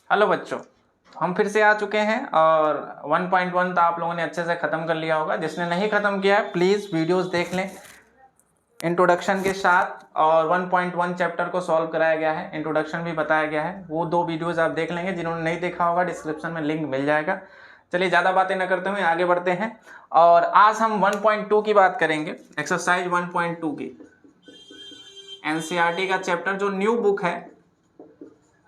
Hello बच्चों, हम फिर से आ चुके हैं और 1.1 तो आप लोगों ने अच्छे से ख़त्म कर लिया होगा। जिसने नहीं ख़त्म किया है प्लीज़ वीडियोस देख लें इंट्रोडक्शन के साथ, और 1.1 चैप्टर को सॉल्व कराया गया है, इंट्रोडक्शन भी बताया गया है। वो 2 वीडियोस आप देख लेंगे। जिन्होंने नहीं देखा होगा डिस्क्रिप्शन में लिंक मिल जाएगा। चलिए ज़्यादा बातें न करते हुए आगे बढ़ते हैं और आज हम 1.2 की बात करेंगे, एक्सरसाइज 1.2 की। एनसीईआरटी का चैप्टर जो न्यू बुक है,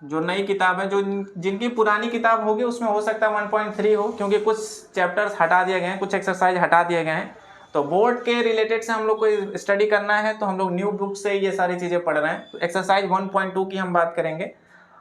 जो नई किताब है, जो जिनकी पुरानी किताब होगी उसमें हो सकता है 1.3 हो, क्योंकि कुछ चैप्टर्स हटा दिए गए हैं, कुछ एक्सरसाइज हटा दिए गए हैं। तो बोर्ड के रिलेटेड से हम लोग को स्टडी करना है, तो हम लोग न्यू बुक से ये सारी चीज़ें पढ़ रहे हैं। तो एक्सरसाइज 1.2 की हम बात करेंगे।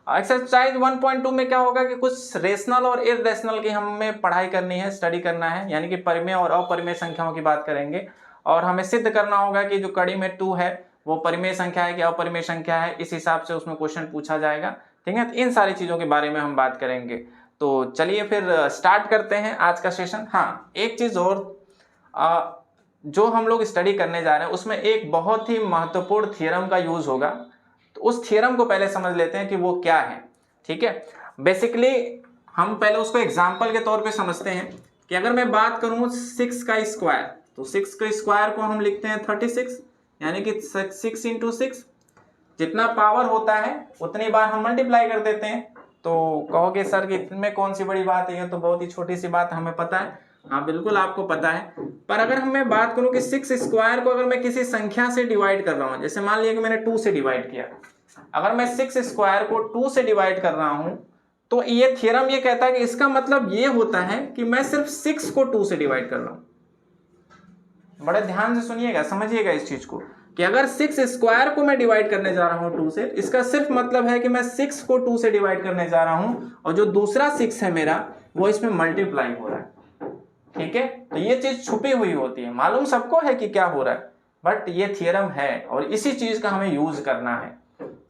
एक्सरसाइज 1.2 में क्या होगा कि कुछ रेशनल और इरेशनल की हमें पढ़ाई करनी है, स्टडी करना है, यानी कि परिमेय और अपरिमेय संख्याओं की बात करेंगे। और हमें सिद्ध करना होगा कि जो कड़ी में 2 है वो परिमेय संख्या है कि अपरिमेय संख्या है। इस हिसाब से उसमें क्वेश्चन पूछा जाएगा, ठीक है। तो इन सारी चीज़ों के बारे में हम बात करेंगे। तो चलिए फिर स्टार्ट करते हैं आज का सेशन। हाँ, एक चीज़ और, जो हम लोग स्टडी करने जा रहे हैं उसमें एक बहुत ही महत्वपूर्ण थ्योरम का यूज होगा। तो उस थ्योरम को पहले समझ लेते हैं कि वो क्या है, ठीक है। बेसिकली हम पहले उसको एग्जाम्पल के तौर पे समझते हैं कि अगर मैं बात करूं 6 का स्क्वायर, तो 6 का स्क्वायर को हम लिखते हैं 36, यानी कि 6 इंटू 6। जितना पावर होता है उतनी बार हम मल्टीप्लाई कर देते हैं। तो कहोगे सर कि इनमें कौन सी बड़ी बात है, तो बहुत ही छोटी सी बात हमें पता है। हाँ बिल्कुल आपको पता है, पर अगर मैं बात करूं कि 6 स्क्वायर को अगर मैं किसी संख्या से डिवाइड कर रहा हूं, जैसे मान लिया कि मैंने 2 से डिवाइड किया, अगर मैं 6 स्क्वायर को 2 से डिवाइड कर रहा हूं, तो ये थ्योरम ये कहता है कि इसका मतलब ये होता है कि मैं सिर्फ 6 को 2 से डिवाइड कर रहा हूं। बड़े ध्यान से सुनिएगा, समझिएगा इस चीज को कि अगर 6 स्क्वायर को मैं डिवाइड करने जा रहा हूं 2 से, इसका सिर्फ मतलब है कि मैं 6 को 2 से डिवाइड करने जा रहा हूं और जो दूसरा 6 है मेरा वो इसमें मल्टीप्लाई हो रहा है, ठीक है। तो ये चीज छुपी हुई होती है, मालूम सबको है कि क्या हो रहा है, बट ये थ्योरम है और इसी चीज का हमें यूज करना है,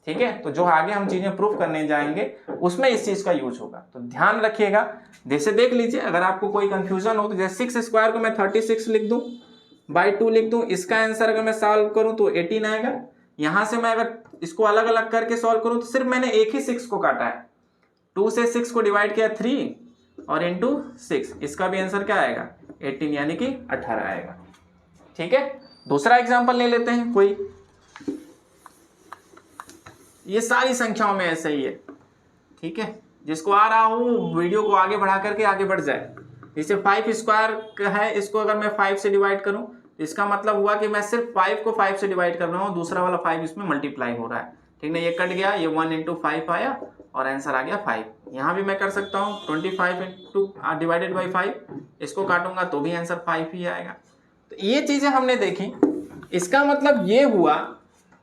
ठीक है। तो जो आगे हम चीजें प्रूफ करने जाएंगे उसमें इस चीज का यूज होगा, तो ध्यान रखिएगा। जैसे देख लीजिए, अगर आपको कोई कंफ्यूजन हो तो जैसे 6 स्क्वायर को मैं 36 लिख दूं, बाई 2 लिख दूं, इसका आंसर अगर मैं सॉल्व करूं तो 18 आएगा। यहां से मैं अगर इसको अलग अलग करके सॉल्व करूं तो सिर्फ मैंने एक ही 6 को काटा है, 2 से 6 को डिवाइड किया 3 और इंटू 6, इसका भी आंसर क्या आएगा 18, यानी कि 18 आएगा, ठीक है। दूसरा एग्जांपल ले लेते हैं कोई, ये सारी संख्याओं में ऐसे ही है, ठीक है। जिसको आ रहा हो वीडियो को आगे बढ़ा करके आगे बढ़ जाए। जैसे 5 स्क्वायर है, इसको अगर मैं 5 से डिवाइड करूं, इसका मतलब हुआ कि मैं सिर्फ 5 को 5 से डिवाइड कर रहा हूं, दूसरा वाला 5 इसमें मल्टीप्लाई हो रहा है, ठीक है। ये कट गया, ये 1 इंटू 5 आया और आंसर आ गया 5। यहां भी मैं कर सकता हूं 25 इंटू डिवाइडेड बाई 5, इसको काटूंगा तो भी आंसर 5 ही आएगा। तो ये चीजें हमने देखी। इसका मतलब ये हुआ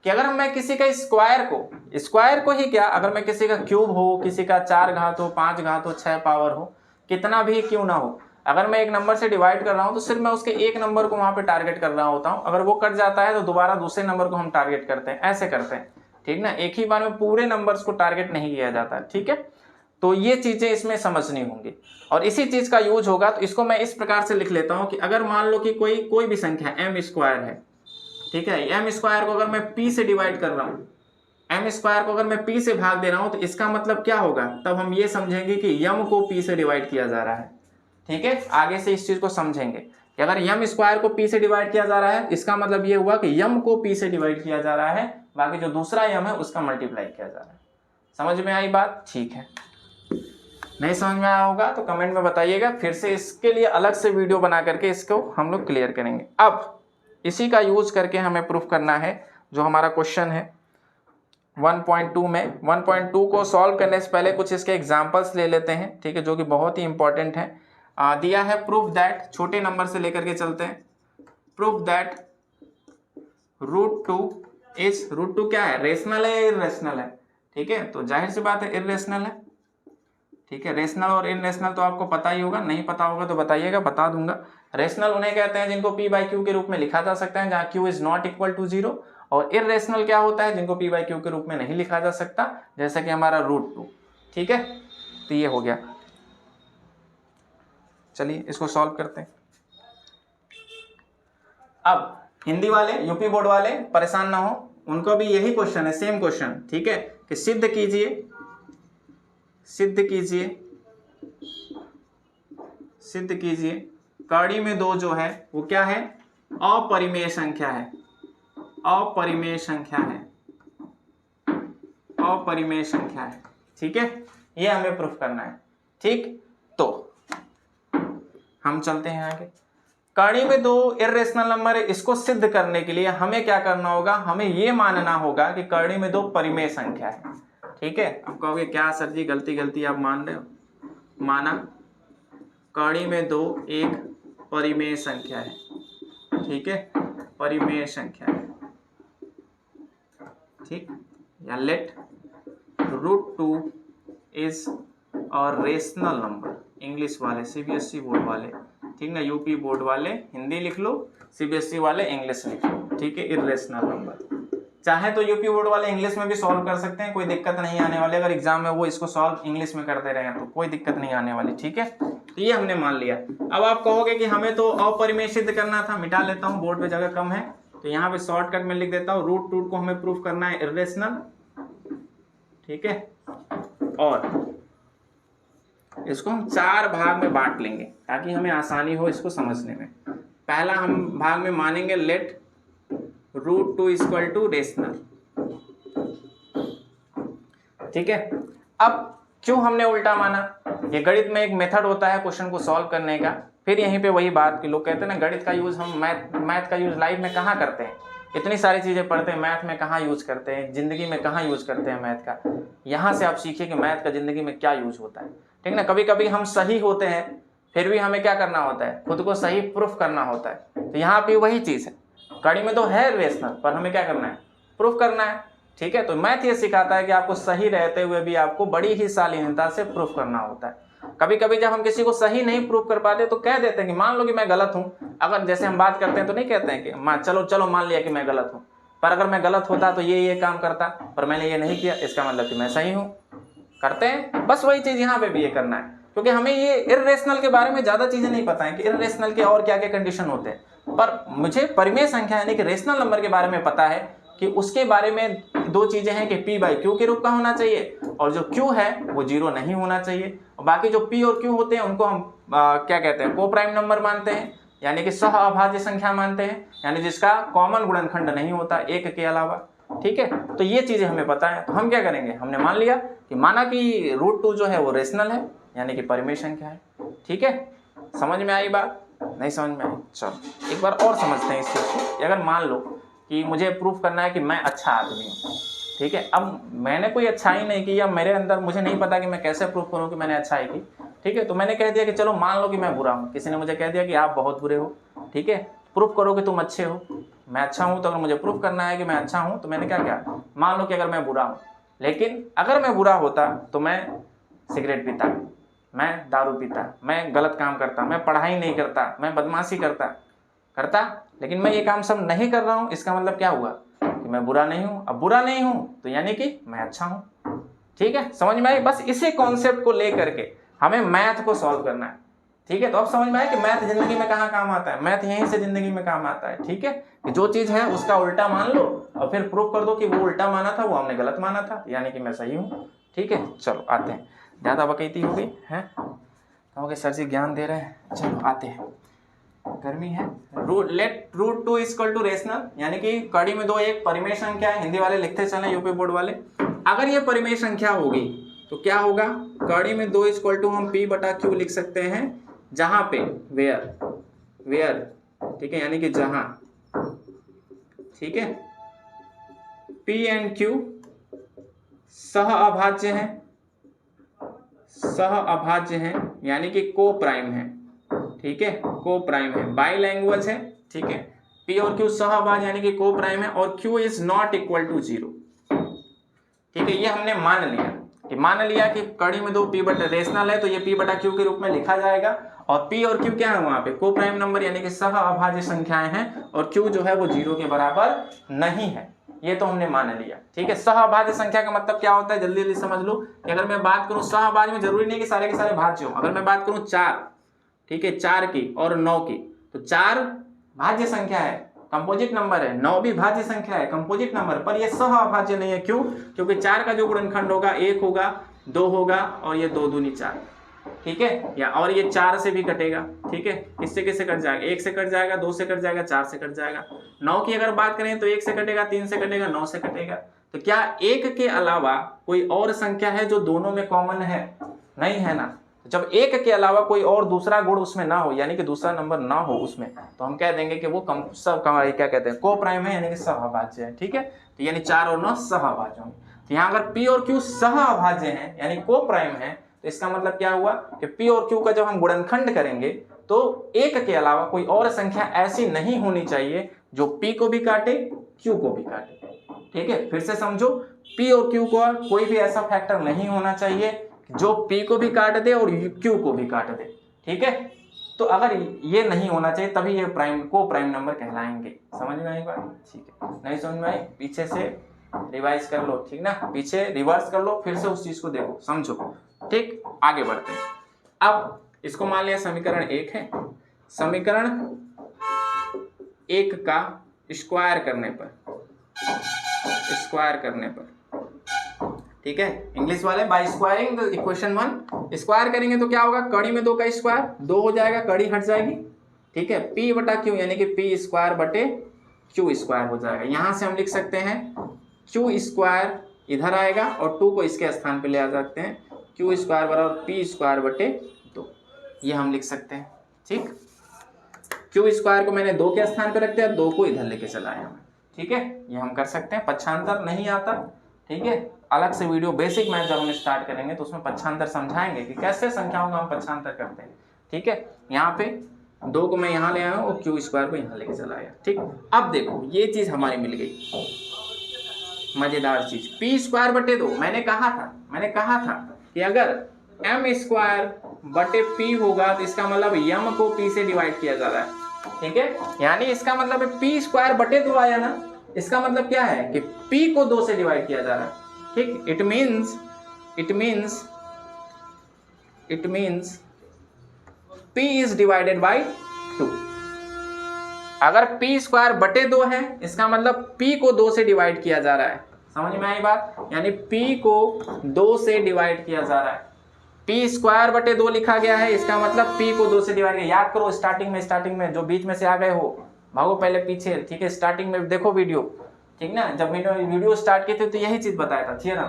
कि अगर मैं किसी का स्क्वायर को ही क्या, अगर मैं किसी का क्यूब हो, किसी का 4 घात हो, 5 घात हो, 6 पावर हो, कितना भी क्यों ना हो, अगर मैं एक नंबर से डिवाइड कर रहा हूं तो सिर्फ मैं उसके एक नंबर को वहां पे टारगेट कर रहा होता हूं। अगर वो कट जाता है तो दोबारा दूसरे नंबर को हम टारगेट करते हैं, ऐसे करते हैं, ठीक ना। एक ही बार में पूरे नंबर्स को टारगेट नहीं किया जाता, ठीक है। तो ये चीजें इसमें समझनी होंगी और इसी चीज का यूज होगा। तो इसको मैं इस प्रकार से लिख लेता हूं कि अगर मान लो कि कोई भी संख्या m स्क्वायर है, ठीक है। m स्क्वायर को अगर मैं p से डिवाइड कर रहा हूं, m स्क्वायर को अगर मैं p से भाग दे रहा हूं, तो इसका मतलब क्या होगा, तब हम ये समझेंगे कि m को p से डिवाइड किया जा रहा है, ठीक है। आगे से इस चीज को समझेंगे कि अगर m स्क्वायर को p से डिवाइड किया जा रहा है, इसका मतलब ये हुआ कि m को p से डिवाइड किया जा रहा है, बाकी जो दूसरा m है उसका मल्टीप्लाई किया जा रहा है। समझ में आई बात, ठीक है। नहीं समझ में आया होगा तो कमेंट में बताइएगा, फिर से इसके लिए अलग से वीडियो बना करके इसको हम लोग क्लियर करेंगे। अब इसी का यूज करके हमें प्रूफ करना है जो हमारा क्वेश्चन है 1.2 में। 1.2 को सॉल्व करने से पहले कुछ इसके एग्जांपल्स ले लेते हैं, ठीक है, जो कि बहुत ही इंपॉर्टेंट है। दिया है प्रूफ दैट, छोटे नंबर से लेकर के चलते हैं। प्रूफ दैट √2 क्या है, रेशनल है या इरेशनल है, ठीक है। तो जाहिर सी बात है इरेशनल है, ठीक है। रेशनल और इरेशनल तो आपको पता ही होगा, नहीं पता होगा तो बताइएगा, बता दूंगा। रेशनल उन्हें कहते हैं जिनको p बाई क्यू के रूप में लिखा जा सकता है, जहाँ q is not equal to 0, और इरेशनल क्या होता है, जिनको p बाई क्यू के रूप में नहीं लिखा जा सकता, जैसा कि हमारा √2, ठीक है। तो ये हो गया। चलिए इसको सॉल्व करते हैं। अब हिंदी वाले, यूपी बोर्ड वाले परेशान ना हो, उनको भी यही क्वेश्चन है, सेम क्वेश्चन, ठीक है, कि सिद्ध कीजिए सिद्ध कीजिए कड़ी में 2 जो है वो क्या है, अपरिमेय संख्या है, अपरिमेय संख्या है। ठीक है, ये हमें प्रूफ करना है। ठीक, तो हम चलते हैं आगे। कड़ी में 2 इर्रेशनल नंबर है, इसको सिद्ध करने के लिए हमें क्या करना होगा, हमें ये मानना होगा कि कड़ी में 2 परिमेय संख्या है। ठीक है, आप कहोगे क्या सर जी गलती आप मान रहे हो, माना कड़ी में 2 एक परिमेय संख्या है। ठीक है, परिमेय संख्या है। ठीक, या लेट √2 इज और रेशनल नंबर, इंग्लिश वाले सीबीएसई बोर्ड वाले, ठीक ना, यूपी बोर्ड वाले हिंदी लिख लो, सीबीएसई वाले इंग्लिश लिख लो। ठीक है, इर्रेशनल नंबर, चाहे तो यूपी बोर्ड वाले इंग्लिश में भी सॉल्व कर सकते हैं, कोई दिक्कत नहीं आने वाली। अगर एग्जाम में वो इसको सॉल्व इंग्लिश में करते रहे तो कोई दिक्कत नहीं आने वाली। ठीक है, तो ये हमने मान लिया। अब आप कहोगे कि हमें तो अपरिमेय सिद्ध करना था, मिटा लेता हूँ, बोर्ड पे जगह कम है तो यहाँ पे शॉर्टकट में लिख देता हूँ, √2 को हमें प्रूफ करना है इर्रेशनल। ठीक है, और इसको हम 4 भाग में बांट लेंगे ताकि हमें आसानी हो इसको समझने में। पहला हम भाग में मानेंगे लेट √2 इक्वल टू रेशनल। ठीक है, अब क्यों हमने उल्टा माना, ये गणित में एक मेथड होता है क्वेश्चन को सॉल्व करने का। फिर यहीं पे वही बात कि लोग कहते हैं ना गणित का यूज हम मैथ का यूज लाइफ में कहाँ करते हैं, इतनी सारी चीजें पढ़ते हैं, मैथ में कहाँ यूज करते हैं, जिंदगी में कहाँ यूज करते हैं मैथ का। यहाँ से आप सीखिए कि मैथ का जिंदगी में क्या यूज होता है। ठीक ना, कभी कभी हम सही होते हैं फिर भी हमें क्या करना होता है, खुद को सही प्रूफ करना होता है। तो यहाँ पे वही चीज है, कड़ी में तो है रेशनल पर हमें क्या करना है, प्रूफ करना है। ठीक है, तो मैथ ये सिखाता है कि आपको सही रहते हुए भी आपको बड़ी ही शालीनता से प्रूफ करना होता है। कभी कभी जब हम किसी को सही नहीं प्रूफ कर पाते तो कह देते हैं कि मान लो कि मैं गलत हूँ। अगर जैसे हम बात करते हैं तो नहीं कहते हैं कि चलो मान लिया कि मैं गलत हूँ, पर अगर मैं गलत होता तो ये काम करता, पर मैंने ये नहीं किया, इसका मतलब कि मैं सही हूँ। करते हैं, बस वही चीज यहाँ पे भी ये करना है, क्योंकि हमें ये इर्रेशनल के बारे में ज्यादा चीजें नहीं पता है कि इर्रेशनल के और क्या क्या कंडीशन होते हैं, पर मुझे परिमेय संख्या यानी कि रेशनल नंबर के बारे में पता है कि उसके बारे में 2 चीजें हैं कि p/q के रूप का होना चाहिए और जो q है वो 0 नहीं होना चाहिए। और बाकी जो p और q होते हैं उनको हम क्या कहते हैं, को प्राइम नंबर मानते हैं, यानी कि सह अभाज्य संख्या मानते हैं, यानी जिसका कॉमन गुणनखंड नहीं होता एक के अलावा। ठीक है, तो ये चीजें हमें पता है, तो हम क्या करेंगे, हमने मान लिया कि माना कि √2 जो है वो रेशनल है यानी कि परिमेय संख्या है। ठीक है, समझ में आई बात, नहीं समझ में आई? चलो एक बार और समझते हैं इस चीज को। अगर मान लो कि मुझे प्रूफ करना है कि मैं अच्छा आदमी हूँ, ठीक है, अब मैंने कोई अच्छाई नहीं की या मेरे अंदर मुझे नहीं पता कि मैं कैसे प्रूफ करूँ कि मैंने अच्छाई की। ठीक है, तो मैंने कह दिया कि चलो मान लो कि मैं बुरा हूँ, किसी ने मुझे कह दिया कि आप बहुत बुरे हो। ठीक है, प्रूफ करो कि तुम अच्छे हो, मैं अच्छा हूँ, तो अगर मुझे प्रूफ करना है कि मैं अच्छा हूँ तो मैंने क्या किया, मान लो कि अगर मैं बुरा हूँ, लेकिन अगर मैं बुरा होता तो मैं सिगरेट पीता, मैं दारू पीता, मैं गलत काम करता, मैं पढ़ाई नहीं करता, मैं बदमाशी करता, लेकिन मैं ये काम सब नहीं कर रहा हूँ, इसका मतलब क्या हुआ कि मैं बुरा नहीं हूँ। अब बुरा नहीं हूँ तो यानी कि मैं अच्छा हूँ। ठीक है, समझ में आई? बस इसी कॉन्सेप्ट को लेकर के हमें मैथ को सॉल्व करना है। ठीक है, तो अब समझ में आया कि मैथ जिंदगी में कहाँ काम आता है, मैथ यहीं से जिंदगी में काम आता है। ठीक है, कि जो चीज है उसका उल्टा मान लो और फिर प्रूफ कर दो कि वो उल्टा माना था, वो हमने गलत माना था, यानी कि मैं सही हूँ। ठीक है, चलो आते हैं, ज्यादा बकैती हो गई है, कहोगे सर जी ज्ञान दे रहे हैं। चलो आते हैं, गर्मी है। लेट √2 इक्वल टू रेशनल, यानी कि कड़ी में 2 एक परिमेय संख्या है, हिंदी वाले लिखते चले, यूपी बोर्ड वाले। अगर ये परिमेय संख्या होगी तो क्या होगा, कड़ी में 2 इक्वल टू हम p/q लिख सकते हैं, जहां पे वेयर, ठीक है, यानी कि जहां, ठीक है, p एंड q सह अभाज्य हैं, यानी कि को प्राइम है। ठीक है, को प्राइम है, बाई लैंग्वेज है। ठीक है, p और q सह अभाज्य यानी कि को प्राइम है और q is not equal to 0। ठीक है, ये हमने मान लिया कि कड़ी में 2 p/, रेशनल है तो ये p/q के रूप में लिखा जाएगा, और p और q क्या है वहां पे, को प्राइम नंबर यानी कि सह अभाज्य संख्याएं हैं, और q जो है वो 0 के बराबर नहीं है, ये तो हमने मान लिया। ठीक है, सह अभाज्य संख्या का मतलब क्या होता है, जल्दी जल्दी समझ लो कि अगर मैं बात करूं सह अभाज्य में, जरूरी नहीं कि सारे के सारे भाज्य हो। अगर मैं बात करूं 4, ठीक है, 4 की और 9 की, तो 4 भाज्य संख्या है, कंपोजिट नंबर है, 9 भी भाज्य संख्या है, कंपोजिट नंबर, पर ये सह अभाज्य नहीं है। क्यों? क्योंकि 4 का जो गुणनखंड होगा 1 होगा, 2 होगा और ये 2 दूनी 4, ठीक है, या और ये 4 से भी कटेगा, ठीक है, किससे किससे कट जाएगा, 1 से कट जाएगा, 2 से कट जाएगा, 4 से कट जाएगा। 9 की अगर बात करें तो 1 से कटेगा, 3 से कटेगा, 9 से कटेगा। तो क्या 1 के अलावा कोई और संख्या है जो दोनों में कॉमन है? नहीं है ना। जब 1 के अलावा कोई और दूसरा गुण उसमें ना हो, यानी कि दूसरा नंबर ना हो उसमें, तो हम कह देंगे कि वो क्या कहते हैं, को प्राइम है, यानी कि सहअभाज्य है, ठीक है। तो यानी 4 और 9 सहअभाज्य होंगे। तो यहाँ अगर P और Q सहअभाज्य हैं यानी को प्राइम है, तो इसका मतलब क्या हुआ कि P और Q का जब हम गुणनखंड करेंगे तो 1 के अलावा कोई और संख्या ऐसी नहीं होनी चाहिए जो P को भी काटे, Q को भी काटे, ठीक है। फिर से समझो, P और Q का कोई भी ऐसा फैक्टर नहीं होना चाहिए जो P को भी काट दे और Q को भी काट दे, ठीक है। तो अगर ये नहीं होना चाहिए तभी ये को प्राइम नंबर कहलाएंगे। समझ में आई बात? ठीक है, नहीं समझ में आई पीछे से रिवाइज कर लो, ठीक ना, पीछे रिवर्स कर लो, फिर से उस चीज को देखो, समझो, ठीक। आगे बढ़ते हैं। अब इसको मान लिया समीकरण 1 है, समीकरण 1 का स्क्वायर करने पर, ठीक है, इंग्लिश वाले, by squaring the equation 1 square करेंगे तो क्या होगा, कड़ी में 2 का स्क्वायर 2 हो जाएगा, कड़ी हट जाएगी, ठीक है। P बटा Q यानी कि P स्क्वायर बटे Q स्क्वायर हो जाएगा। यहां से हम लिख सकते हैं Q स्क्वायर इधर आएगा और 2 को इसके स्थान पे ले आ सकते हैं, Q स्क्वायर बराबर P स्क्वायर बटे 2, ये हम लिख सकते हैं, ठीक। Q स्क्वायर को मैंने 2 के स्थान पे रख दिया, 2 को इधर लेके चला आया मैं, ठीक है, ये हम कर सकते हैं। पक्षांतर नहीं आता, ठीक है, अलग से वीडियो बेसिक मैथ जब हम स्टार्ट करेंगे तो उसमें पक्षांतर समझाएंगे कि कैसे संख्याओं का हम पक्षांतर करते हैं, ठीक है। यहाँ पे 2 को मैं यहाँ ले आया हूँ और Q स्क्वायर को यहाँ लेके चला आया, ठीक। अब देखो ये चीज हमारी मिल गई, मजेदार चीज, P स्क्वायर बटे 2। मैंने कहा था कि अगर M स्क्वायर बटे P होगा तो इसका मतलब M को P से डिवाइड किया जा रहा है, ठीक है, यानी इसका मतलब है P स्क्वायर बटे 2 आया ना, इसका मतलब क्या है कि P को 2 से डिवाइड किया जा रहा है, ठीक। It means P is divided by 2। अगर P स्क्वायर बटे 2 है इसका मतलब P को 2 से डिवाइड किया जा रहा है। समझ में आई बात? यानी P को 2 से डिवाइड किया जा रहा है। P स्क्वायर बटे 2 लिखा गया है, इसका मतलब P को 2 से डिवाइड किया। याद करो स्टार्टिंग में जो बीच में से आ गए हो भागो पहले पीछे, ठीक है। स्टार्टिंग में देखो वीडियो, ठीक ना, जब वीडियो स्टार्ट किए थे तो यही चीज बताया था थ्योरम,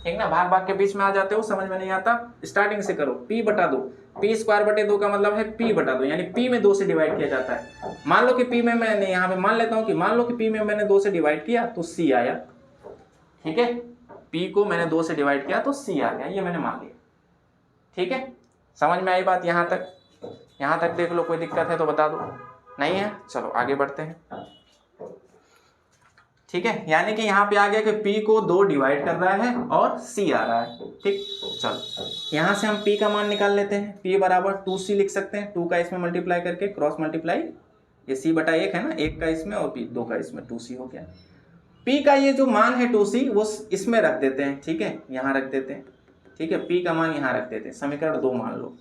ठीक ना। भाग के बीच में आ जाते हो, समझ में नहीं आता, स्टार्टिंग से करो। P बटा 2, P स्क्वायर बटे 2 का मतलब है P बटा 2, यानी P में 2 से डिवाइड किया जाता है। मान लो कि P में मैंने यहाँ पे मान लेता हूँ कि मान लो कि P में मैंने 2 से डिवाइड किया तो C आया, ठीक है। P को मैंने 2 से डिवाइड किया तो C आ गया, ये मैंने मान लिया, ठीक है। समझ में आई बात? यहाँ तक देख लो, कोई दिक्कत है तो बता दो, नहीं है चलो आगे बढ़ते हैं, ठीक है। यानी कि यहाँ पे आ गया कि P को 2 डिवाइड कर रहा है और C आ रहा है, ठीक। चलो यहाँ से हम P का मान निकाल लेते हैं, P बराबर 2C लिख सकते हैं, 2 का इसमें मल्टीप्लाई करके क्रॉस मल्टीप्लाई, ये C बटा 1 है ना, 1 का इसमें और 2 का इसमें, 2C हो गया। P का ये जो मान है 2C वो इसमें रख देते हैं, ठीक है, यहाँ रख देते हैं, ठीक है। P का मान यहाँ रख देते हैं, समीकरण 2 मान लो,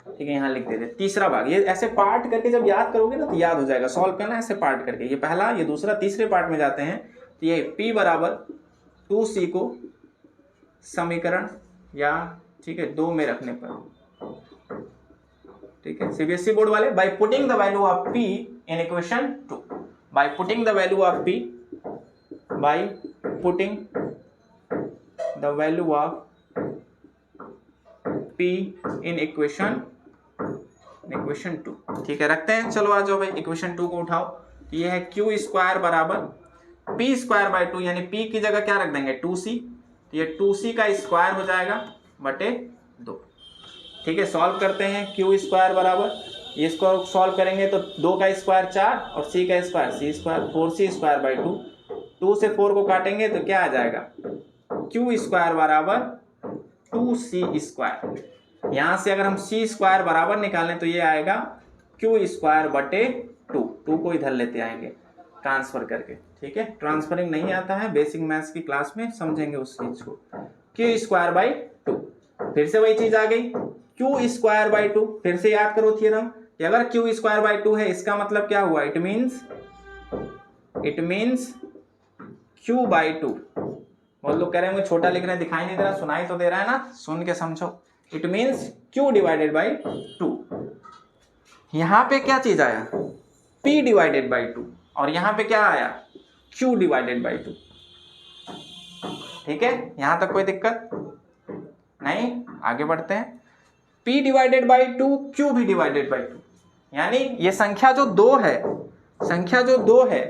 ठीक है, यहाँ लिख देते हैं। तीसरा भाग, ये ऐसे पार्ट करके जब याद करोगे ना तो याद हो जाएगा, सॉल्व करना ऐसे पार्ट करके, ये पहला, ये दूसरा, तीसरे पार्ट में जाते हैं तो ये P बराबर 2C को समीकरण या, ठीक है, 2 में रखने पर, ठीक है, CBSE बोर्ड वाले, by putting the value of P in equation 2, by putting the value of P, by putting the value of P in equation 2, ठीक है, रखते हैं। चलो आ जाओ भाई, इक्वेशन 2 को उठाओ, तो ये है Q स्क्वायर बराबर P स्क्वायर बाय 2, यानी P की जगह क्या रख देंगे 2C, तो ये 2C का स्क्वायर हो जाएगा बटे 2, ठीक है। सॉल्व करते हैं, Q स्क्वायर बराबर, ये इसको सॉल्व करेंगे तो 2 का स्क्वायर 4 और C का square C square, 4C square by 2, 2 से 4 को काटेंगे तो क्या आ जाएगा, Q स्क्वायर बराबर 2C स्क्वायर। यहाँ से अगर हम C स्क्वायर बराबर निकालें तो ये आएगा Q स्क्वायर बटे 2 को इधर लेते आएंगे ट्रांसफर करके, ठीक है। ट्रांसफरिंग नहीं आता है, बेसिक मैथ्स की क्लास में समझेंगे उस चीज को। Q स्क्वायर बाई 2, फिर से वही चीज आ गई, Q स्क्वायर बाई 2, फिर से याद करो थ्योरम कि अगर Q स्क्वायर बाई 2 है इसका मतलब क्या हुआ, इट मीन्स Q बाई 2, बहुत लोग कह रहे हैं मुझे छोटा लिख रहे हैं, दिखाई नहीं दे रहा, सुनाई तो दे रहा है ना, सुन के समझो। It means Q divided by 2। यहाँ पे क्या चीज आया, P डिवाइडेड बाई 2, और यहाँ पे क्या आया, Q डिवाइडेड बाई 2। ठीक है, यहां तक कोई दिक्कत नहीं, आगे बढ़ते हैं। P डिवाइडेड बाई 2, Q भी डिवाइडेड बाई 2, यानी ये संख्या जो 2 है, संख्या जो 2 है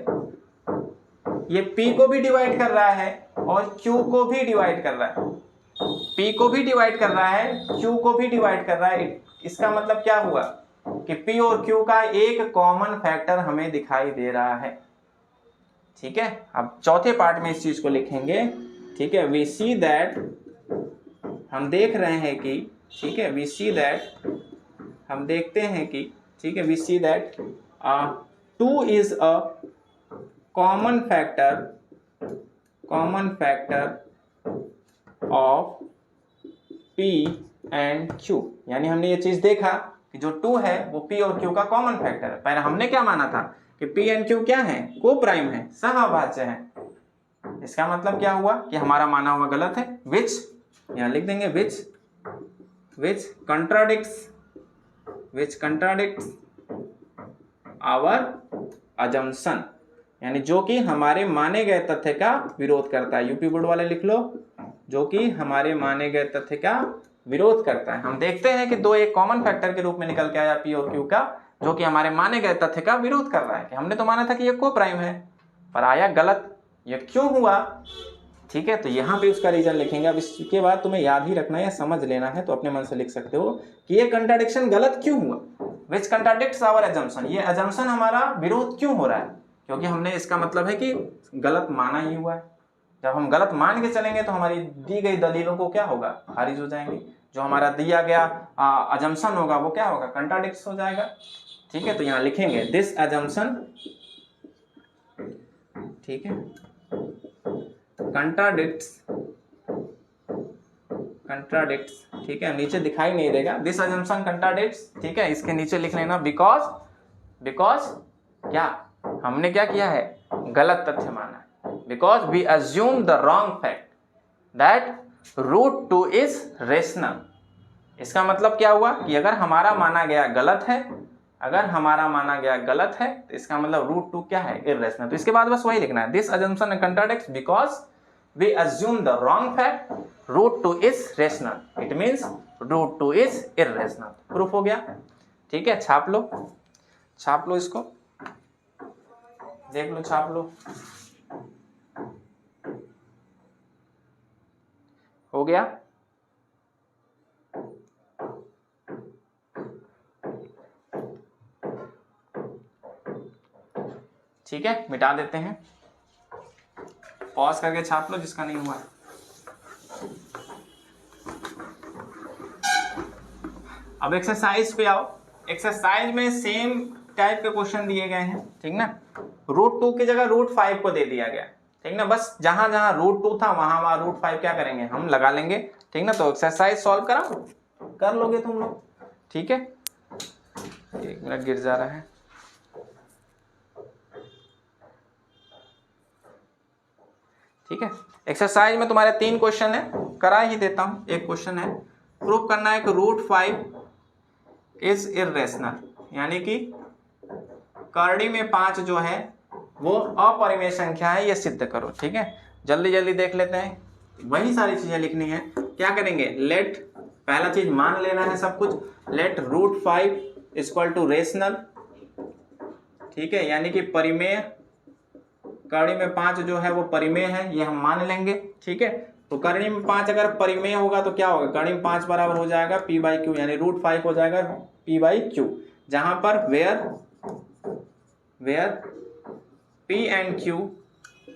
ये P को भी डिवाइड कर रहा है और Q को भी डिवाइड कर रहा है। P को भी डिवाइड कर रहा है, Q को भी डिवाइड कर रहा है। इसका मतलब क्या हुआ कि P और Q का एक कॉमन फैक्टर हमें दिखाई दे रहा है। ठीक है, अब चौथे पार्ट में इस चीज को लिखेंगे। ठीक है, वी सी दैट, हम देख रहे हैं कि, ठीक है, वी सी दैट, हम देखते हैं कि, ठीक है, we see that 2 is a common factor of P and Q। यानी हमने ये चीज देखा कि जो 2 है वो P और Q का कॉमन फैक्टर है। पहले हमने क्या माना था कि P एंड Q क्या है, को प्राइम है, सहअभाज्य है। इसका मतलब क्या हुआ कि हमारा माना हुआ गलत है। विच, यहां लिख देंगे विच कंट्राडिक्ट्स आवर अजम्पशन, यानी जो कि हमारे माने गए तथ्य का विरोध करता है। यूपी बोर्ड वाले लिख लो, जो कि हमारे माने गए तथ्य का विरोध करता है। हम देखते हैं कि 2 एक कॉमन फैक्टर के रूप में निकल के आया P और Q का, जो कि हमारे माने गए तथ्य का विरोध कर रहा है। कि हमने तो माना था कि ये को प्राइम है, पर आया गलत। ये क्यों हुआ? ठीक है, तो यहाँ पे उसका रीजन लिखेंगे। अब इसके बाद तुम्हें याद ही रखना है या समझ लेना है, तो अपने मन से लिख सकते हो कि ये कंट्राडिक्शन गलत क्यों हुआ। विच कंट्राडिक्ट्स आवर अजम्पशन, ये अजम्पशन हमारा विरोध क्यों हो रहा है, क्योंकि हमने, इसका मतलब है कि गलत माना ही हुआ है। जब हम गलत मान के चलेंगे तो हमारी दी गई दलीलों को क्या होगा, खारिज हो जाएंगे। जो हमारा दिया गया अजम्पशन होगा वो क्या होगा, कंट्राडिक्ट्स हो जाएगा। ठीक है, तो यहाँ लिखेंगे दिस अजम्पशन, ठीक है, कंट्राडिक्ट्स, ठीक है, नीचे दिखाई नहीं देगा, दिस अजम्पशन कंट्राडिक्ट्स। ठीक है, इसके नीचे लिख लेना बिकॉज क्या हमने क्या किया है, गलत तथ्य माना है। Because we assume the wrong fact that √2 is rational. इसका मतलब क्या हुआ कि अगर हमारा माना गया गलत है, तो इसका मतलब √2 क्या है, इर्रेशनल। तो इसके बाद बस वही लिखना है, this assumption contradicts because we assume the wrong fact √2 is rational. It means √2 is irrational. Proof हो गया। ठीक है, छाप लो इसको, देख लो, छाप लो। हो गया। ठीक है, मिटा देते हैं, पॉज करके छाप लो जिसका नहीं हुआ है। अब एक्सरसाइज पे आओ। एक्सरसाइज में सेम टाइप के क्वेश्चन दिए गए हैं, ठीक ना। √2 की जगह √5 को दे दिया गया, ठीक ना। बस जहां जहां √2 था वहां √5 क्या करेंगे, हम लगा लेंगे, ठीक ना। तो एक्सरसाइज सॉल्व कर लोगे तुम लोग, ठीक है। 1 मिनट गिर जा रहा है। ठीक है, एक्सरसाइज में तुम्हारे 3 क्वेश्चन है, करा ही देता हूं। एक क्वेश्चन है, प्रूफ करना है कि √5 इज इर्रेशनल, यानी कि करड़ी में 5 जो है वो अपरिमेय संख्या है, ये सिद्ध करो। ठीक है, जल्दी जल्दी देख लेते हैं, वही सारी चीजें लिखनी है। क्या करेंगे, लेट, पहला चीज मान लेना है सब कुछ, लेट √5 इक्वल टू रेशनल। ठीक है, यानी कि परिमेय, करड़ी में 5 जो है वो परिमेय है, ये हम मान लेंगे। ठीक है, तो करड़ी में 5 अगर परिमेय होगा तो क्या होगा, करड़ी में 5 बराबर हो जाएगा P/Q, यानी √5 हो जाएगा P/Q, जहां पर वेयर P एंड Q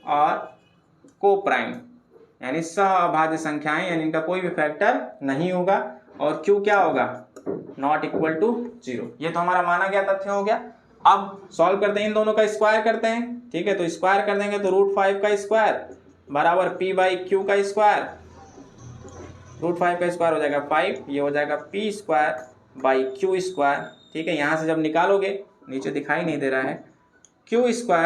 और को प्राइम, यानी सहअभाज्य संख्याएं, यानी इनका कोई भी फैक्टर नहीं होगा, और Q क्या होगा, नॉट इक्वल टू 0। ये तो हमारा माना गया तथ्य हो गया। अब सॉल्व करते हैं, इन दोनों का स्क्वायर करते हैं। ठीक है, तो स्क्वायर कर देंगे तो √5 का स्क्वायर बराबर P/Q का स्क्वायर, √5 का स्क्वायर हो जाएगा 5, ये हो जाएगा P²/Q²। ठीक है, यहाँ से जब निकालोगे, नीचे दिखाई नहीं दे रहा है, Q²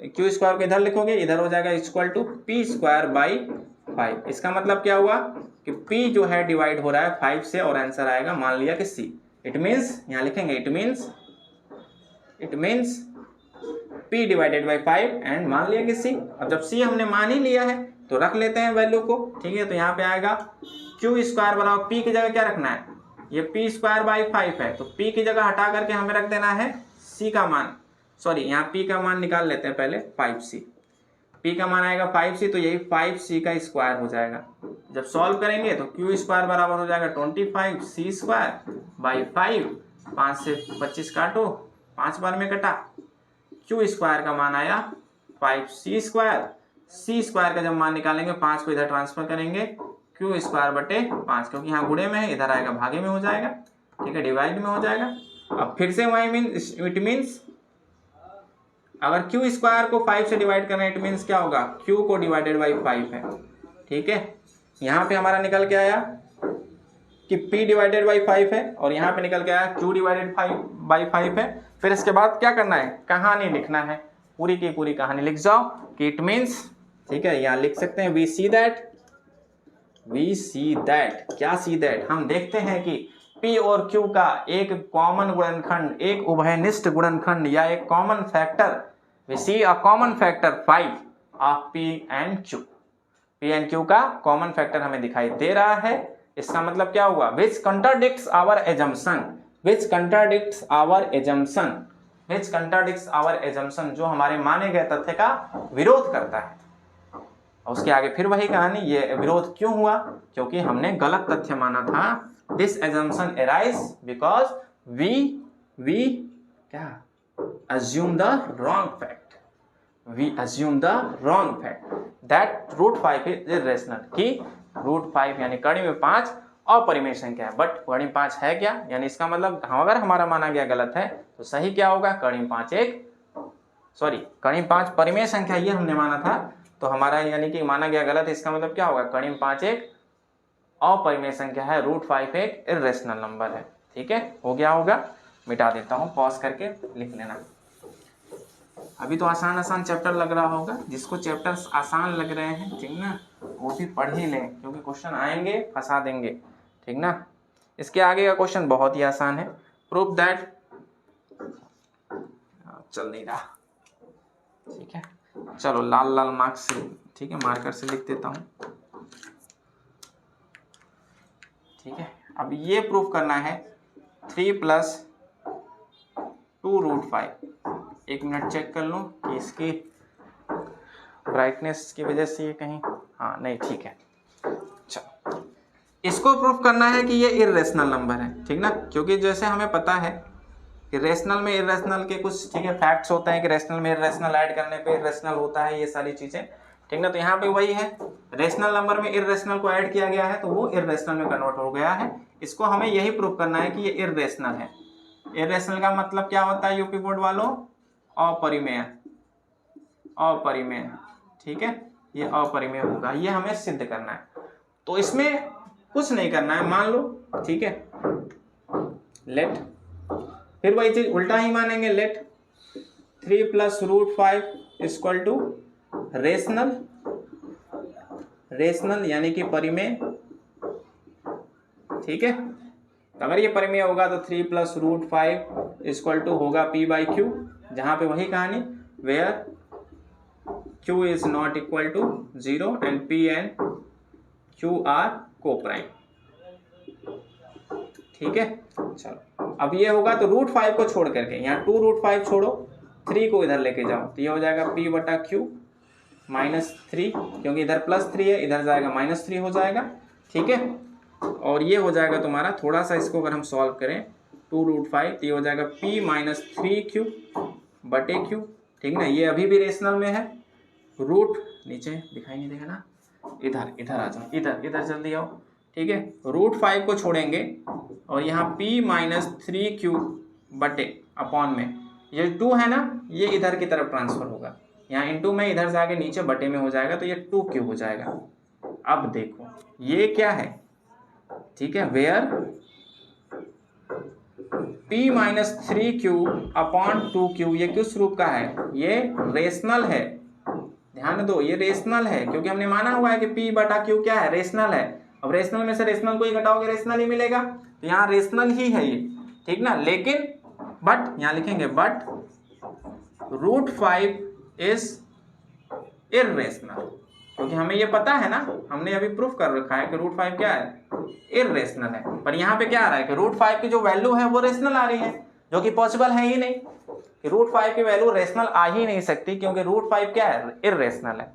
क्यू स्क्वायर को इधर लिखोगे, इधर हो जाएगा equal to P square by 5। इसका मतलब क्या हुआ कि p जो है डिवाइड हो रहा है 5 से और आंसर आएगा मान लिया कि c। इट मीन्स यहाँ लिखेंगे it means p divided by 5 and मान लिया कि c। अब जब c हमने मान ही लिया है तो रख लेते हैं वैल्यू को, ठीक है। तो यहाँ पे आएगा क्यू स्क्वायर बराबर p की जगह क्या रखना है, ये पी स्क्वायर बाई 5 है, तो p की जगह हटा करके हमें रख देना है c का मान, सॉरी यहाँ p का मान निकाल लेते हैं पहले 5c। p का मान आएगा 5c, तो यही 5c का स्क्वायर हो जाएगा। जब सॉल्व करेंगे तो क्यू स्क्वायर बराबर हो जाएगा 25c स्क्वायर बाई 5, 5 से 25 काटो, 5 बार में कटा, क्यू स्क्वायर का मान आया 5c स्क्वायर। c स्क्वायर का जब मान निकालेंगे 5 को इधर ट्रांसफर करेंगे, क्यू स्क्वायर बटे 5, क्योंकि यहाँ गुणे में है, इधर आएगा भागे में हो जाएगा, ठीक है, डिवाइड में हो जाएगा। अब फिर से वही इट मीन्स अगर क्यू स्क्वायर को 5 से डिवाइड करना है, इट मीन्स क्या होगा, क्यू को डिवाइडेड बाई 5 है, ठीक है। यहाँ पे हमारा निकल के आया कि p डिवाइडेड बाई 5 है और यहाँ पे निकल के आया q डिवाइडेड बाई 5 है। फिर इसके बाद क्या करना है, कहानी लिखना है, पूरी की पूरी कहानी लिख जाओ कि इट मीन्स, ठीक है, यहाँ लिख सकते हैं वी सी दैट, क्या सी दैट, हम देखते हैं कि p और q का एक कॉमन गुणनखंड, एक उभयनिष्ठ गुणनखंड या एक common factor, we see a common factor 5 of p and q। p and q का कॉमन फैक्टर हमें दिखाई दे रहा है। इसका मतलब क्या हुआ, विच कंट्राडिक्ट्स आवर एजम्पशन, जो हमारे माने गए तथ्य का विरोध करता है। उसके आगे फिर वही कहानी, ये विरोध क्यों हुआ, क्योंकि हमने गलत तथ्य माना था। This assumption arise because we क्या assume the wrong fact that root 5 is irrational, कि रूट 5 यानी कड़ी में 5 अपरिमेय संख्या है, बट कड़ी में 5 है क्या, यानी इसका मतलब अगर हमारा माना गया गलत है तो सही क्या होगा, कड़ी में 5 परिमेय संख्या, ये हमने माना था, तो हमारा यानी कि माना गया गलत है। इसका मतलब क्या होगा, कड़ी में 5 एक अपरिमेय संख्या है, रूट 5 एक इर्रेशनल नंबर है, ठीक है। हो गया होगा, मिटा देता हूँ, पॉज करके लिख लेना। अभी तो आसान चैप्टर लग रहा होगा, जिसको चैप्टर्स आसान लग रहे हैं, ठीक ना, वो भी पढ़ ही लें, क्योंकि क्वेश्चन आएंगे फंसा देंगे, ठीक ना। इसके आगे का क्वेश्चन बहुत ही आसान है, प्रूफ दैट, चल नहीं रहा, ठीक है, चलो लाल मार्क्स से, ठीक है, मार्कर से लिख देता हूँ, ठीक है। अब ये प्रूफ करना है 3 + 2 रूट 5। एक मिनट चेक कर लूँ कि इसकी ब्राइटनेस की वजह से ये कहीं, हाँ नहीं ठीक है। चलो इसको प्रूफ करना है कि ये इर्रेशनल नंबर है, ठीक ना, क्योंकि जैसे हमें पता है कि रेशनल में इर्रेशनल के कुछ, ठीक है, फैक्ट्स होते हैं कि रेशनल में इर्रेशनल ऐड करने पे इर्रेशनल होता है, ये सारी चीज़ें, ठीक ना। तो यहाँ पे वही है, रेशनल नंबर में इर्रेशनल को ऐड किया गया है तो वो इर्रेशनल में कन्वर्ट हो गया है। इसको हमें यही प्रूफ करना है कि ये इर्रेशनल है। इर्रेशनल का मतलब क्या होता है यूपी बोर्ड वालों, अपरिमेय, ठीक है, ये अपरिमेय होगा, ये हमें सिद्ध करना है। तो इसमें कुछ नहीं करना है, मान लो, ठीक है, लेट, फिर वही चीज उल्टा ही मानेंगे, लेट 3 + रूट 5 = रेशनल यानी कि परिमेय, ठीक है। तो अगर ये परिमेय होगा तो 3 + रूट 5 = होगा p/q, जहां पे वही कहानी, where q is not equal to 0 and p and q are co-prime, ठीक है। चलो अब ये होगा तो रूट 5 को छोड़ करके यहाँ 2 रूट 5 छोड़ो, 3 को इधर लेके जाओ, तो ये हो जाएगा p/q -3, क्योंकि इधर +3 है, इधर जाएगा -3 हो जाएगा, ठीक है। और ये हो जाएगा तुम्हारा, थोड़ा सा इसको अगर हम सॉल्व करें, 2 रूट 5, तो ये हो जाएगा p -3q/q, ठीक ना। ये अभी भी रेशनल में है, रूट नीचे दिखाई नहीं देगा ना, इधर आ जाओ, इधर जल्दी आओ, ठीक है। रूट 5 को छोड़ेंगे और यहाँ p -3q/अपॉन में ये 2 है ना, ये इधर की तरफ ट्रांसफर होगा, यहाँ इनटू में इधर जाके नीचे बटे में हो जाएगा, तो ये 2q हो जाएगा। अब देखो ये क्या है, ठीक है, where p minus 3q upon 2q ये किस रूप का है? ये रेशनल है। ध्यान दो, ये रेशनल है क्योंकि हमने माना हुआ है कि p बटा q क्या है? रेशनल है। अब रेशनल में से रेशनल को ही घटाओगे रेशनल ही मिलेगा, तो यहाँ रेशनल ही है ये, ठीक ना। लेकिन बट यहाँ लिखेंगे बट √5 इज इर्रेशनल, क्योंकि हमें ये पता है ना, हमने अभी प्रूफ कर रखा है कि √5 क्या है? इर्रेशनल है। पर यहाँ पे क्या आ रहा है कि √5 की जो वैल्यू है वो रेशनल आ रही है, जो कि पॉसिबल है ही नहीं कि √5 की वैल्यू रेशनल आ ही नहीं सकती, क्योंकि √5 क्या है? इर्रेशनल है।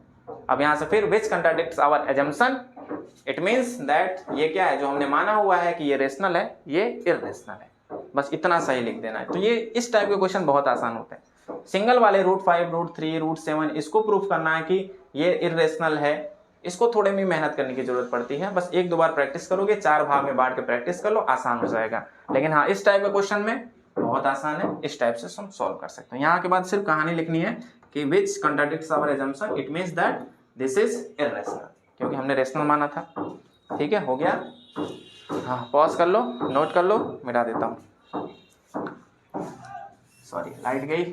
अब यहाँ से फिर which contradicts our assumption, it means that ये क्या है? जो हमने माना हुआ है कि ये रेशनल है, ये इर्रेशनल है। बस इतना सही लिख देना है। तो ये इस टाइप के क्वेश्चन बहुत आसान होते हैं। सिंगल वाले √5, √3, √7 इसको प्रूफ करना है कि ये इर्रेशनल है, इसको थोड़े में मेहनत करने की जरूरत पड़ती है। बस 1-2 बार प्रैक्टिस करोगे, 4 भाग में बांट के प्रैक्टिस कर लो, आसान हो जाएगा। लेकिन हाँ, इस टाइप के क्वेश्चन में बहुत आसान है, इस टाइप से हम सॉल्व कर सकते हैं। यहाँ के बाद सिर्फ कहानी लिखनी है कि which contradicts our assumption, it means that this is irrational, क्योंकि हमने रेशनल माना था। ठीक है, हो गया। हाँ, पॉज कर लो, नोट कर लो, मिटा देता हूँ। सॉरी, लाइट गई।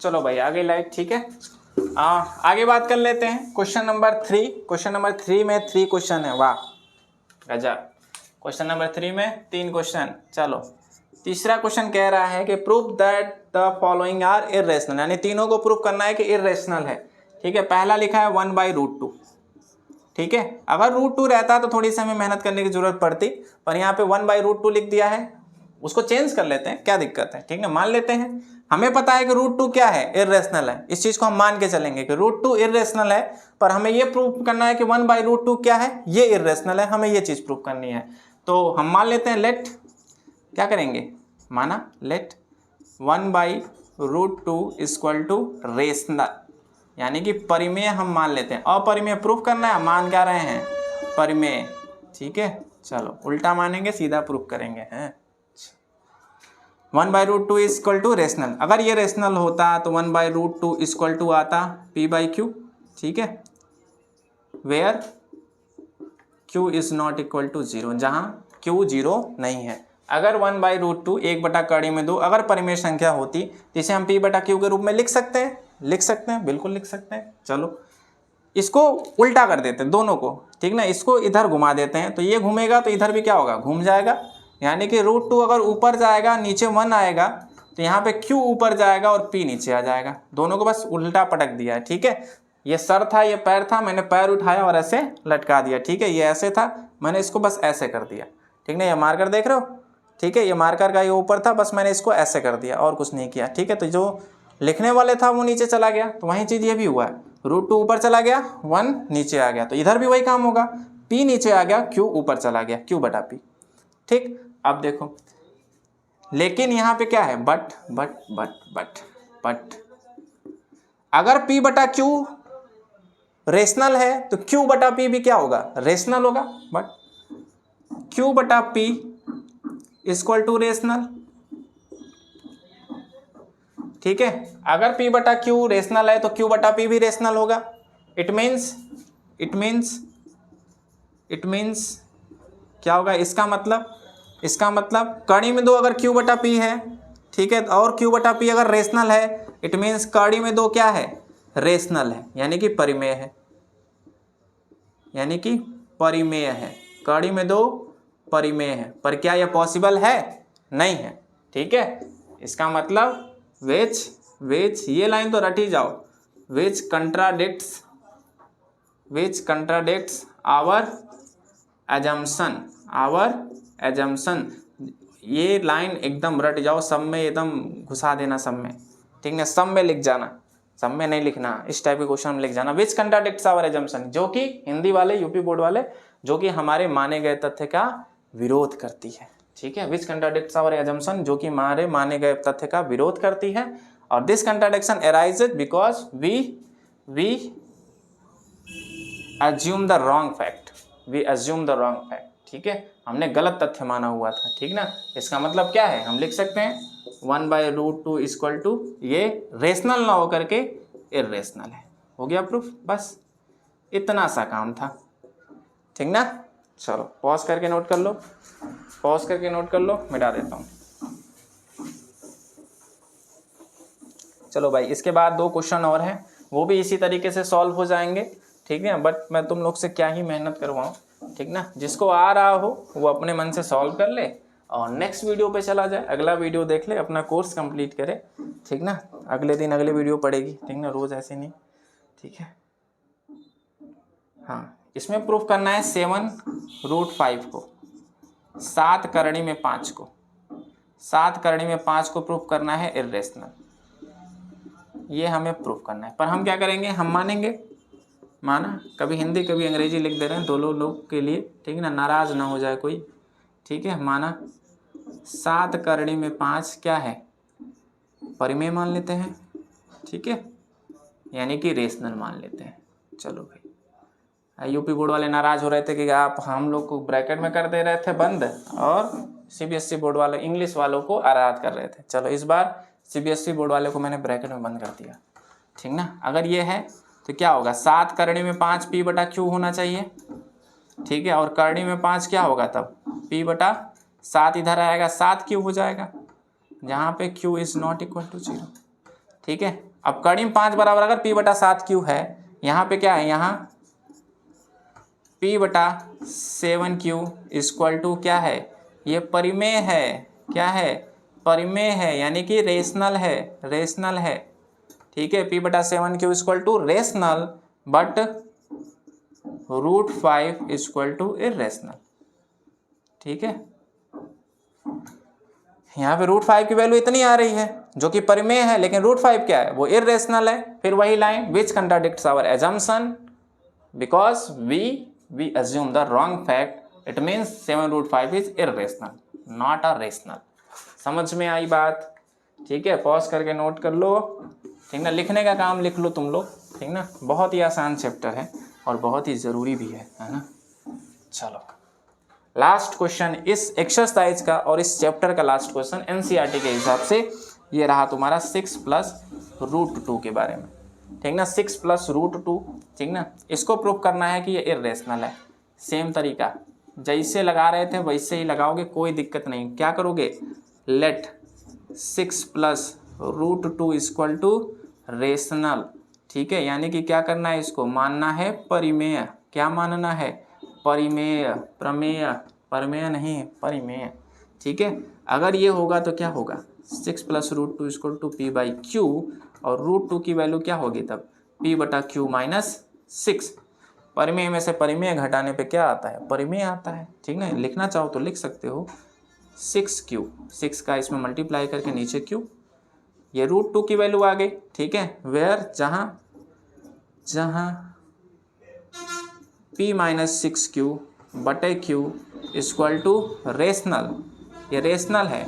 चलो भाई, आ गई लाइट, ठीक है। आगे बात कर लेते हैं क्वेश्चन नंबर 3। क्वेश्चन नंबर 3 में 3 क्वेश्चन है, वाह गजब। क्वेश्चन नंबर 3 में 3 क्वेश्चन। चलो, तीसरा क्वेश्चन कह रहा है कि prove that the following are irrational, यानी तीनों को प्रूव करना है कि इर्रेशनल है। ठीक है, पहला लिखा है 1/√2। ठीक है, अगर √2 रहता तो थोड़ी सी हमें मेहनत करने की जरूरत पड़ती, पर यहाँ पे 1/√2 लिख दिया है। उसको चेंज कर लेते हैं, क्या दिक्कत है? ठीक है, मान लेते हैं। हमें पता है कि √2 क्या है? इर्रेशनल है। इस चीज को हम मान के चलेंगे कि √2 इर्रेशनल है, पर हमें ये प्रूव करना है कि 1/√2 क्या है? ये इर्रेशनल है, हमें ये चीज प्रूव करनी है। तो हम मान लेते हैं, लेट क्या करेंगे? माना लेट 1/√2 इक्वल टू रेशनल, यानी कि परिमेय हम मान लेते हैं। अपरिमेय प्रूफ करना है, मान क्या रहे हैं? परिमेय। ठीक है, चलो उल्टा मानेंगे, सीधा प्रूफ करेंगे हैं। 1/√2 इक्वल टू रेशनल, अगर ये रेशनल होता तो 1/√2 इक्वल टू आता p/q। ठीक है, where q is not equal to 0, जहां q 0 नहीं है। अगर 1/√2 1/2 अगर परिमेय संख्या होती तो इसे हम p/q के रूप में लिख सकते हैं, बिल्कुल लिख सकते हैं। चलो इसको उल्टा कर देते हैं दोनों को, ठीक ना। इसको इधर घुमा देते हैं, तो ये घूमेगा तो इधर भी क्या होगा? घूम जाएगा। यानी कि √2 अगर ऊपर जाएगा, नीचे 1 आएगा, तो यहाँ पे q ऊपर जाएगा और p नीचे आ जाएगा। दोनों को बस उल्टा पटक दिया है। ठीक है, ये सर था, ये पैर था, मैंने पैर उठाया और ऐसे लटका दिया। ठीक है, ये ऐसे था, मैंने इसको बस ऐसे कर दिया। ठीक ना, ये मार्कर देख रहे हो? ठीक है, ये मार्कर का ये ऊपर था, बस मैंने इसको ऐसे कर दिया और कुछ नहीं किया। ठीक है, तो जो लिखने वाले था वो नीचे चला गया, तो वही चीज़ ये भी हुआ है। √2 ऊपर चला गया, 1 नीचे आ गया, तो इधर भी वही काम होगा। p नीचे आ गया, q ऊपर चला गया, q/p। ठीक, अब देखो, लेकिन यहाँ पे क्या है? बट अगर p/q रेशनल है तो q/p भी क्या होगा? रेशनल होगा। But q/p equal to rational. ठीक है, अगर p/q रेशनल है तो q/p भी रेशनल होगा। इट मीन्स क्या होगा? इसका मतलब कड़ी में 2 अगर q/p है, ठीक है, और q/p अगर रेशनल है, इट मीन्स कड़ी में 2 क्या है? रेशनल है, यानी कि परिमेय है। कड़ी में 2 परिमेय है, पर क्या यह पॉसिबल है? नहीं है। ठीक है, इसका मतलब विच ये लाइन तो रट ही जाओ, विच कंट्राडिक्ट्स आवर एजम्पशन। ये लाइन एकदम रट जाओ, सब में एकदम घुसा देना, सब में। ठीक है, सब में लिख जाना, सब में नहीं लिखना, इस टाइप के क्वेश्चन में लिख जाना। विच कंट्राडिक्ट्स आवर एजम्पशन, जो कि हिंदी वाले, यूपी बोर्ड वाले, जो कि हमारे माने गए तथ्य का विरोध करती है। ठीक है, विच कंट्राडिक्ट्स आवर एजम्पशन, जो कि हमारे माने गए तथ्य का विरोध करती है। और this contradiction arises because we assume the wrong fact। ठीक है, हमने गलत तथ्य माना हुआ था। ठीक ना, इसका मतलब क्या है? हम लिख सकते हैं 1/√2 इक्वल टू, ये रेशनल ना होकर के इर्रेशनल है। हो गया प्रूफ, बस इतना सा काम था। ठीक ना, चलो पॉज करके नोट कर लो, पॉज करके नोट कर लो, मिटा देता हूँ। चलो भाई, इसके बाद 2 क्वेश्चन और हैं, वो भी इसी तरीके से सॉल्व हो जाएंगे, ठीक है। बट मैं तुम लोग से क्या ही मेहनत करवाऊँ, ठीक ना। जिसको आ रहा हो वो अपने मन से सॉल्व कर ले और नेक्स्ट वीडियो पे चला जाए, अगला वीडियो देख ले, अपना कोर्स कंप्लीट करे, ठीक ना। अगले दिन अगले वीडियो पड़ेगी, ठीक ना, रोज ऐसे नहीं, ठीक है। हाँ, इसमें प्रूफ करना है 7√5 को, 7 करणी में 5 को, 7 करणी में 5 को प्रूफ करना है इर्रेशनल, ये हमें प्रूफ करना है। पर हम क्या करेंगे, हम मानेंगे, माना, कभी हिंदी कभी अंग्रेजी लिख दे रहे हैं दोनों लोग के लिए, ठीक है ना, नाराज ना हो जाए कोई, ठीक है। माना 7 करणी में 5 क्या है, परिमेय मान लेते हैं, ठीक है, यानी कि रेशनल मान लेते हैं। चलो भाई, यूपी बोर्ड वाले नाराज हो रहे थे कि आप हम लोग को ब्रैकेट में कर दे रहे थे बंद, और सीबीएसई बोर्ड वाले इंग्लिश वालों को आराध कर रहे थे। चलो इस बार सीबीएसई बोर्ड वाले को मैंने ब्रैकेट में बंद कर दिया, ठीक ना। अगर ये है तो क्या होगा, 7 करणी में 5 पी बटा क्यू होना चाहिए, ठीक है, और करणी में 5 क्या होगा तब, पी बटा 7 इधर आएगा, 7 क्यू हो जाएगा, जहाँ पे Q is not equal to 0, ठीक है। अब करणी में 5 बराबर अगर पी बटा 7 क्यू है, यहाँ पे क्या है, यहाँ पी बटा 7 क्यू इक्वल टू क्या है, ये परिमेय है, क्या है, परिमेय है, यानी कि रेशनल है, रेशनल है, ठीक है। पी बटा 7 Q equal to rational, but √5 equal to irrational, ठीक है। यहाँ पे √5 की वैल्यू इतनी आ रही है जो कि परिमेय है, लेकिन √5 क्या है, वो इर्रेशनल है। फिर वही line, which contradicts our assumption, because we assume the wrong fact, it means 7√5 is irrational, not a rational। समझ में आई बात, ठीक है। पॉज करके नोट कर लो, ठीक ना, लिखने का काम लिख लो तुम लोग, ठीक ना। बहुत ही आसान चैप्टर है और बहुत ही ज़रूरी भी है ना। चलो लास्ट क्वेश्चन इस एक्सरसाइज का और इस चैप्टर का लास्ट क्वेश्चन एनसीईआरटी के हिसाब से ये रहा तुम्हारा 6 + √2 के बारे में, ठीक ना। 6 + √2, ठीक ना। इसको प्रूफ करना है कि ये इर्रेशनल है। सेम तरीका, जैसे लगा रहे थे वैसे ही लगाओगे, कोई दिक्कत नहीं। क्या करोगे, लेट 6 + √2 इक्वल टू रेशनल, ठीक है, यानी कि क्या करना है, इसको मानना है परिमेय। क्या मानना है, परिमेय, प्रमेय, परिमेय नहीं, परिमेय, ठीक है। अगर ये होगा तो क्या होगा, 6 + √2 equal to P by Q, और √2 की वैल्यू क्या होगी तब, p बटा क्यू -6। परिमेय में से परिमेय घटाने पे क्या आता है, परिमेय आता है, ठीक ना। लिखना चाहो तो लिख सकते हो 6q, 6 का इसमें मल्टीप्लाई करके नीचे q, ये √2 की वैल्यू आ गई, ठीक है। वेयर, जहाँ p - 6q बटे q इक्वल टू रेशनल, ये रेशनल है,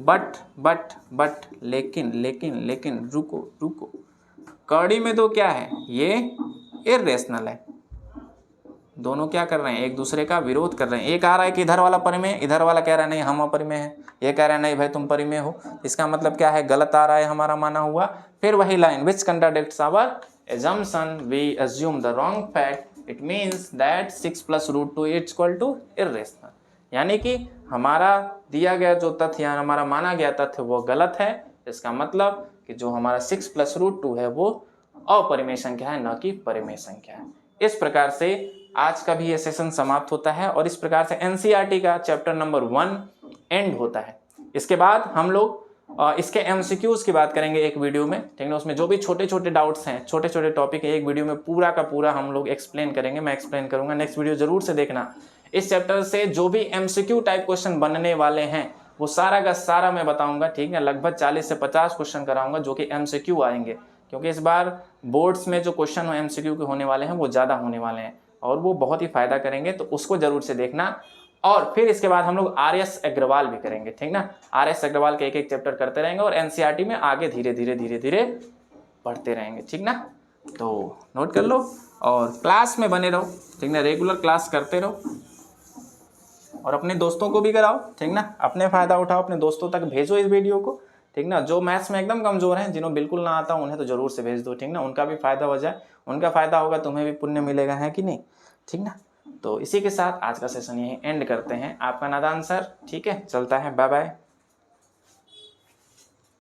बट लेकिन रुको, कड़ी में तो क्या है, ये इर्रेशनल है। दोनों क्या कर रहे हैं, एक दूसरे का विरोध कर रहे हैं। एक आ रहा है कि इधर वाला परिमेय, इधर वाला कह रहा है नहीं हम अपरिमेय हैं, ये कह रहा है नहीं भाई तुम परिमेय हो। इसका मतलब क्या है, गलत आ रहा है हमारा माना हुआ। फिर वही line, which contradicts our assumption, we assume the wrong fact, it means that 6 + √2 equal to irrational, यानी कि हमारा दिया गया जो तथ्य, हमारा माना गया तथ्य वो गलत है। इसका मतलब कि जो हमारा 6 + √2 है वो अपरिमेय संख्या है, न कि परिमेय संख्या है। इस प्रकार से आज का भी ये सेशन समाप्त होता है और इस प्रकार से एनसीईआरटी का चैप्टर नंबर 1 एंड होता है। इसके बाद हम लोग इसके एमसीक्यूज की बात करेंगे एक वीडियो में, ठीक है। उसमें जो भी छोटे छोटे डाउट्स हैं, छोटे छोटे टॉपिक है, एक वीडियो में पूरा का पूरा हम लोग एक्सप्लेन करेंगे, मैं एक्सप्लेन करूंगा। नेक्स्ट वीडियो जरूर से देखना। इस चैप्टर से जो भी एमसीक्यू टाइप क्वेश्चन बनने वाले हैं वो सारा का सारा मैं बताऊंगा, ठीक है। लगभग 40 से 50 क्वेश्चन कराऊंगा जो कि एमसीक्यू आएंगे, क्योंकि इस बार बोर्ड्स में जो क्वेश्चन एमसीक्यू के होने वाले हैं वो ज़्यादा होने वाले हैं और वो बहुत ही फायदा करेंगे, तो उसको जरूर से देखना। और फिर इसके बाद हम लोग आर.एस. अग्रवाल भी करेंगे, ठीक ना। आर.एस. अग्रवाल के एक एक चैप्टर करते रहेंगे और एनसीईआरटी में आगे धीरे धीरे पढ़ते रहेंगे, ठीक ना। तो नोट कर लो और क्लास में बने रहो, ठीक ना। रेगुलर क्लास करते रहो और अपने दोस्तों को भी कराओ, ठीक ना। अपने फायदा उठाओ, अपने दोस्तों तक भेजो इस वीडियो को, ठीक ना। जो मैथ्स में एकदम कमजोर हैं, जिन्होंने बिल्कुल ना आता उन्हें तो जरूर से भेज दो, ठीक ना। उनका भी फायदा हो जाए, उनका फायदा होगा, तुम्हें भी पुण्य मिलेगा, है कि नहीं, ठीक ना। तो इसी के साथ आज का सेशन यही एंड करते हैं। आपका नादान सर, ठीक है, चलता है, बाय बाय।